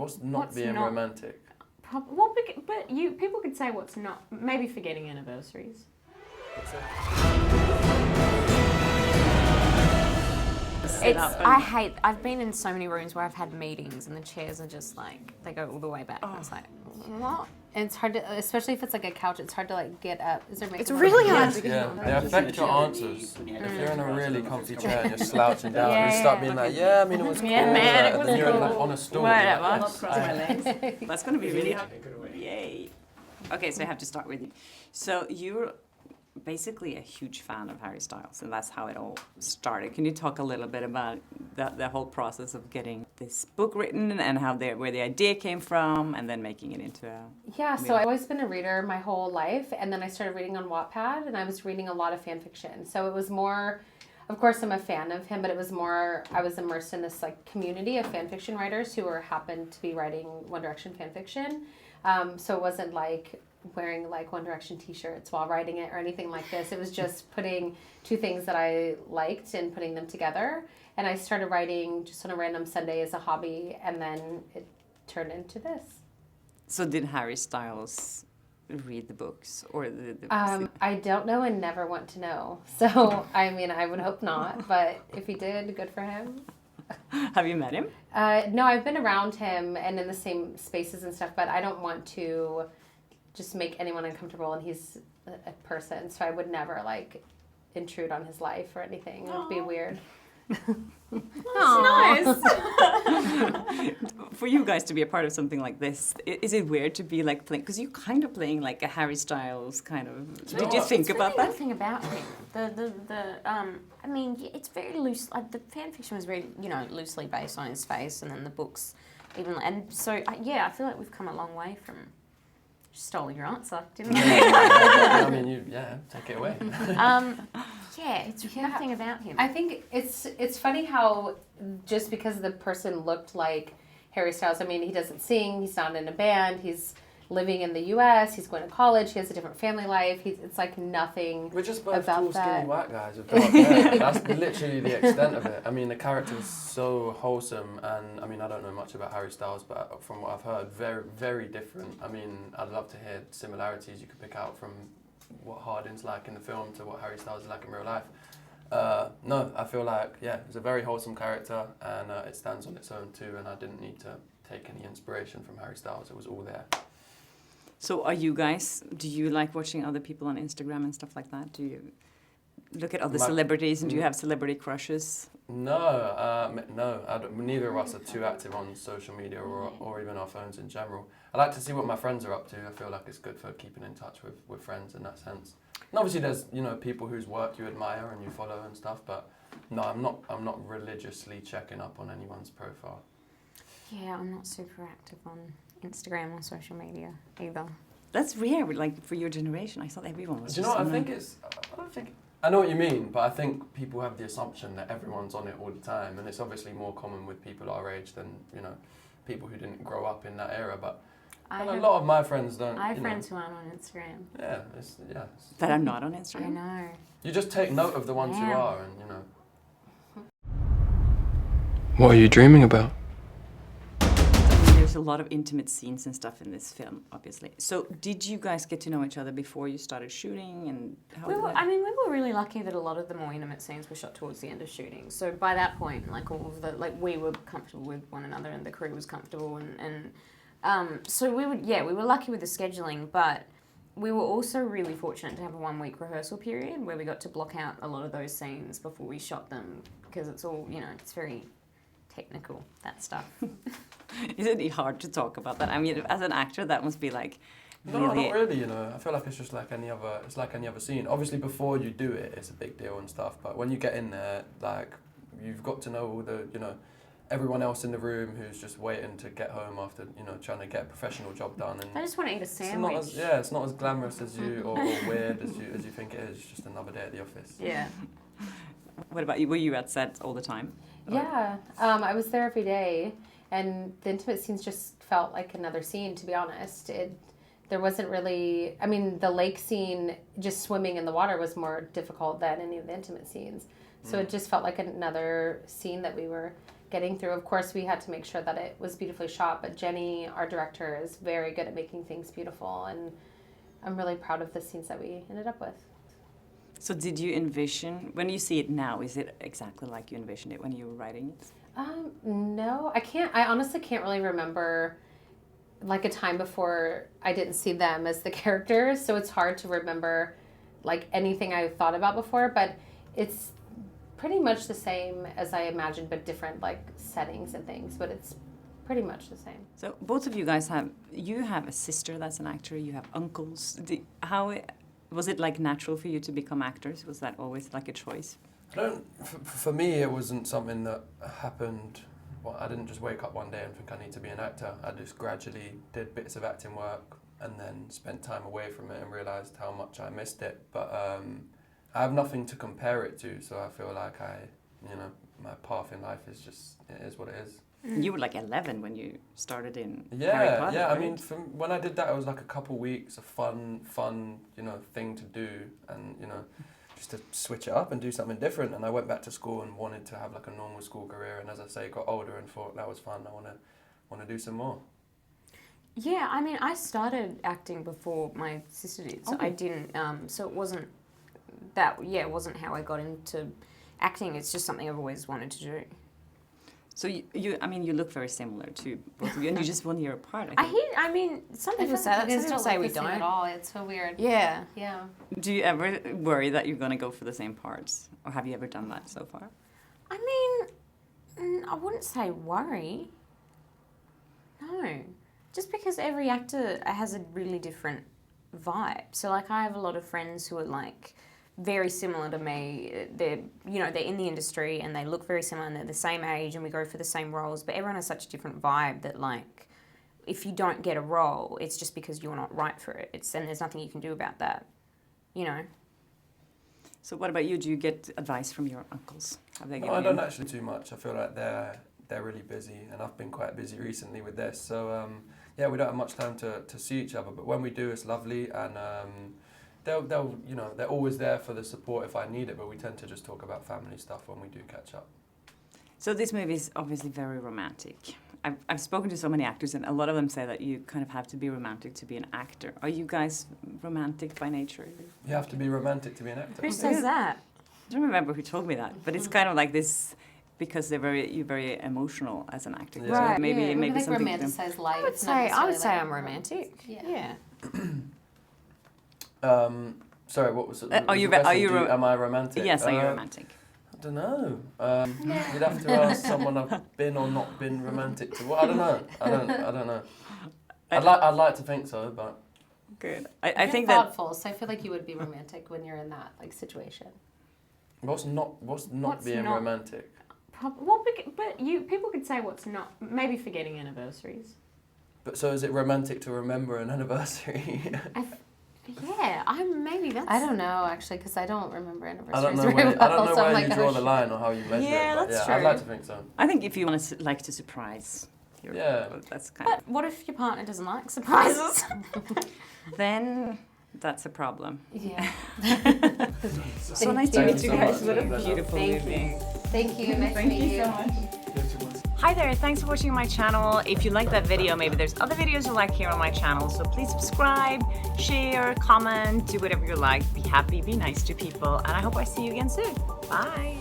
What's not being romantic? Well, but people could say what's not. Maybe forgetting anniversaries. What's that? I've been in so many rooms where I've had meetings and the chairs are just like, they go all the way back. And it's like, what? And it's hard to, especially if it's like a couch, it's hard to like get up. It's really hard. Yeah, they affect your answers. If you're in a really comfy chair and you're slouching down, you start being like, yeah, I mean, it was cool. Yeah, man, it was and you're cool. on a stool. Whatever. Like, I'll not cross my legs. That's going to be really hard. Yay. Okay, so I have to start with you. So you're basically a huge fan of Harry Styles, and that's how it all started. Can you talk a little bit about the whole process of getting this book written and how where the idea came from, and then making it into a... Yeah, so I've always been a reader my whole life, and then I started reading on Wattpad, and I was reading a lot of fan fiction. So it was more, of course I'm a fan of him, but it was more, I was immersed in this like community of fan fiction writers who happened to be writing One Direction fan fiction. So it wasn't like wearing like One Direction t-shirts while writing it or anything like this. It was just putting two things that I liked and putting them together. And I started writing just on a random Sunday as a hobby, and then it turned into this. So did Harry Styles read the books or the I don't know and never want to know. So, I mean, I would hope not, but if he did, good for him. Have you met him? No, I've been around him and in the same spaces and stuff, but I don't want to just make anyone uncomfortable, and he's a person, so I would never like intrude on his life or anything. It would be weird. That's nice. For you guys to be a part of something like this, is it weird to be like playing, because you're kind of playing like a Harry Styles kind of, did you think about that? Nothing about him. I mean, it's very loose, like the fan fiction was very, loosely based on his face, and then the books even, and so, I feel like we've come a long way from... Stole your answer, didn't I? I mean, take it away. It's nothing about him. I think it's funny how just because the person looked like Harry Styles, I mean, he doesn't sing, he's not in a band, he's living in the U.S., he's going to college, he has a different family life, it's like nothing. We're just both about tall, that. skinny white guys with dark hair. That's literally the extent of it. I mean, the character's so wholesome, and I mean, I don't know much about Harry Styles, but from what I've heard, very, very different. I mean, I'd love to hear similarities you could pick out from what Hardin's like in the film to what Harry Styles is like in real life. No, I feel like, it's a very wholesome character, and it stands on its own too, and I didn't need to take any inspiration from Harry Styles. It was all there. So do you like watching other people on Instagram and stuff like that? Do you look at other celebrities, and do you have celebrity crushes? No, neither of us are too active on social media or even our phones in general. I like to see what my friends are up to. I feel like it's good for keeping in touch with friends in that sense. And obviously there's, people whose work you admire and you follow and stuff, but no, I'm not religiously checking up on anyone's profile. Yeah, I'm not super active on Instagram or social media either. That's rare, like for your generation. I thought everyone was. Do you know what I think? I know what you mean, but I think people have the assumption that everyone's on it all the time, and it's obviously more common with people our age than people who didn't grow up in that era. But a lot of my friends don't. I have friends who aren't on Instagram. Yeah, that I'm not on Instagram. I know. You just take note of the ones who are, and What are you dreaming about? There's a lot of intimate scenes and stuff in this film, obviously. So did you guys get to know each other before you started shooting, and how we were really lucky that a lot of the more intimate scenes were shot towards the end of shooting. So by that point, like all of we were comfortable with one another, and the crew was comfortable, so we were lucky with the scheduling, but we were also really fortunate to have a 1-week rehearsal period where we got to block out a lot of those scenes before we shot them, because it's all, it's very technical, that stuff. Isn't it hard to talk about that? I mean, as an actor, that must be like No, not really, I feel like it's just like any other, scene. Obviously, before you do it, it's a big deal and stuff, but when you get in there, like, you've got to know all the, everyone else in the room who's just waiting to get home after, trying to get a professional job done. And I just want to eat a sandwich. It's not as glamorous as you, or weird as you think it is. It's just another day at the office. Yeah. What about you? Were you at set all the time? Yeah, I was there every day, and the intimate scenes just felt like another scene, to be honest. There wasn't really, the lake scene, just swimming in the water was more difficult than any of the intimate scenes. So it just felt like another scene that we were getting through. Of course, we had to make sure that it was beautifully shot, but Jenny, our director, is very good at making things beautiful, and I'm really proud of the scenes that we ended up with. So did you envision, when you see it now, is it exactly like you envisioned it when you were writing it? No, I honestly can't really remember like a time before I didn't see them as the characters, so it's hard to remember like anything I thought about before, but it's pretty much the same as I imagined, but different like settings and things, but it's pretty much the same. So both of you guys have a sister that's an actor, you have uncles. Was it like natural for you to become actors? Was that always like a choice? For me, it wasn't something that happened. Well, I didn't just wake up one day and think I need to be an actor. I just gradually did bits of acting work and then spent time away from it and realised how much I missed it. But I have nothing to compare it to, so I feel like my path in life is just, it is what it is. You were like 11 when you started in Harry Potter, Yeah. right? I mean, when I did that, it was like a couple weeks of fun, thing to do, and just to switch it up and do something different. And I went back to school and wanted to have like a normal school career. And as I say, got older and thought that was fun. I want to do some more. Yeah, I mean, I started acting before my sister did, so I didn't. So it wasn't that. Yeah, it wasn't how I got into acting. It's just something I've always wanted to do. So you look very similar to both of you, and you're just 1 year apart. I mean, some people say that. Some people say we don't at all. It's so weird. Yeah. Yeah. Do you ever worry that you're going to go for the same parts, or have you ever done that so far? I mean, I wouldn't say worry. No, just because every actor has a really different vibe. So like, I have a lot of friends who are like very similar to me. They're in the industry and they look very similar and they're the same age and we go for the same roles, but everyone has such a different vibe that like, if you don't get a role, it's just because you're not right for it. And there's nothing you can do about that, So what about you? Do you get advice from your uncles? Have they No, I don't actually too much. I feel like they're really busy, and I've been quite busy recently with this. So we don't have much time to see each other, but when we do, it's lovely, and they're always there for the support if I need it, but we tend to just talk about family stuff when we do catch up. So this movie is obviously very romantic. I've spoken to so many actors, and a lot of them say that you kind of have to be romantic to be an actor. Are you guys romantic by nature? You have to be romantic to be an actor. Who says that? I don't remember who told me that, but it's kind of like this, because you're very emotional as an actor. Yeah. Right, So maybe yeah. maybe like something. romanticize life. I would say I'm romantic. Yeah. Sorry, what was it? Am I romantic? Yes, are you romantic? I don't know. You'd have to ask someone I've been or not been romantic to. Well, I don't know. I don't know. I'd like to think so, but good. I I think thoughtful, so I feel like you would be romantic when you're in that like situation. what's not being not? romantic? But people could say what's not. Maybe forgetting anniversaries. But so is it romantic to remember an anniversary? Yeah, maybe that's. I don't know actually, because I don't remember anniversaries. I don't know where you draw the line or how you measure it. But that's I'd true. like to think so. I think if you want to like to surprise, that's kind But what if your partner doesn't like surprises? then that's a problem. Yeah. So nice to meet you so guys. much. What a beautiful movie. Thank you. Nice to meet you. so much. Hi there, thanks for watching my channel. If you like that video, maybe there's other videos you like here on my channel, so please subscribe, share, comment, do whatever you like. Be happy, be nice to people, and I hope I see you again soon. Bye!